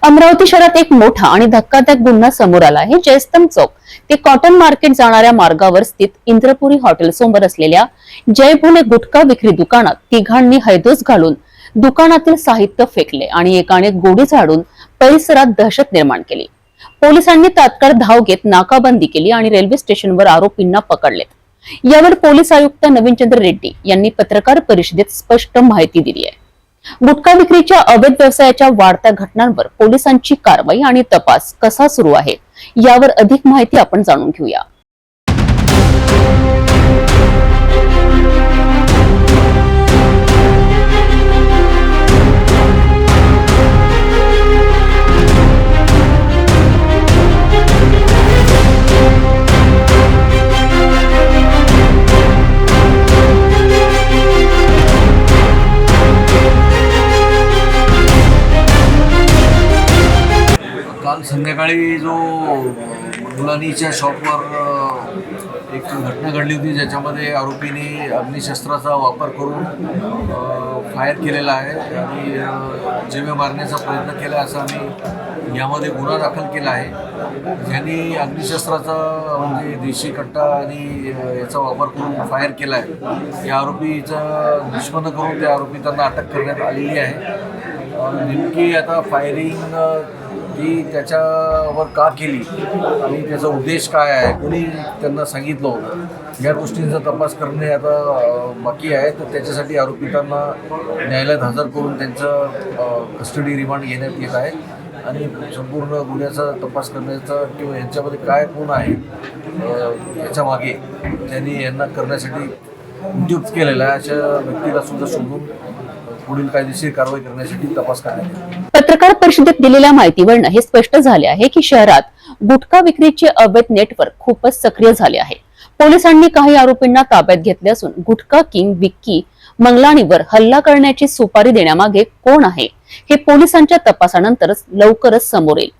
अमरावती शहरात एक मोठा आणि धक्कादायक गुन्हा समोर आला आहे। जयस्तंभ चौक ते कॉटन मार्केट जाणाऱ्या मार्गावर स्थित इंद्रपुरी हॉटेल समोर असलेल्या जय भोले गुटखा विक्री दुकानात तिघांनी हैदोस घालून दुकानातील साहित्य फेकले आणि एकाने गोळी झाडून परिसरात दहशत निर्माण केली। पोलिसांनी तात्काळ धाव घेत नाकाबंदी केली आणि रेल्वे स्टेशनवर आरोपींना पकडलेत। यावर पोलीस आयुक्त नवीनचंद्र रेड्डी यांनी पत्रकार परिषदेत स्पष्ट माहिती दिली आहे। गुटखा विक्रीच्या अवैध व्यवसायाच्या वाढत्या घटनांवर पोलिसांची कारवाई आणि तपास कसा सुरू आहे यावर अधिक माहिती आपण जाणून घेऊया। काल संध्याकाळी जो मुलानीच्या शॉपवर एक घटना घडली होती, ज्याच्यामध्ये आरोपीने अग्निशस्त्राचा वापर करून फायर केलेला आहे आणि जीवे मारण्याचा प्रयत्न केला असा आम्ही यामध्ये गुन्हा दाखल केला आहे। ज्यांनी अग्निशस्त्राचा म्हणजे देशी कट्टा आणि याचा वापर करून फायर केला आहे, या आरोपीचा निष्पन्न करून त्या आरोपी त्यांना अटक करण्यात आलेली आहे। नेमकी आता फायरिंग ही त्याच्यावर का केली आणि त्याचा उद्देश काय आहे, कोणी त्यांना सांगितलं होतं, या गोष्टींचा तपास करणे आता बाकी आहे। तर त्याच्यासाठी आरोपितांना न्यायालयात हजर करून त्यांचं कस्टडी रिमांड घेण्यात येत आहे आणि संपूर्ण गुन्ह्याचा तपास करण्याचा किंवा यांच्यामध्ये काय कोण आहे याच्या मागे त्यांनी यांना करण्यासाठी उद्युक्त केलेला आहे, अशा व्यक्तीला सुद्धा शोधून पुढील कायदेशीर कारवाई करण्यासाठी तपास करण्यात। पत्रकार परिषदेत दिलेल्या माहितीवरून हे स्पष्ट झाले आहे की शहरात गुटखा विक्रीचे अवैध नेटवर्क खूपच सक्रिय झाले आहे। पोलिसांनी काही आरोपींना ताब्यात घेतले असून गुटखा किंग विक्की मंगलानीवर हल्ला करण्याची सुपारी देण्यामागे कोण आहे हे पोलिसांच्या तपासानंतरच लवकरच समोर येईल।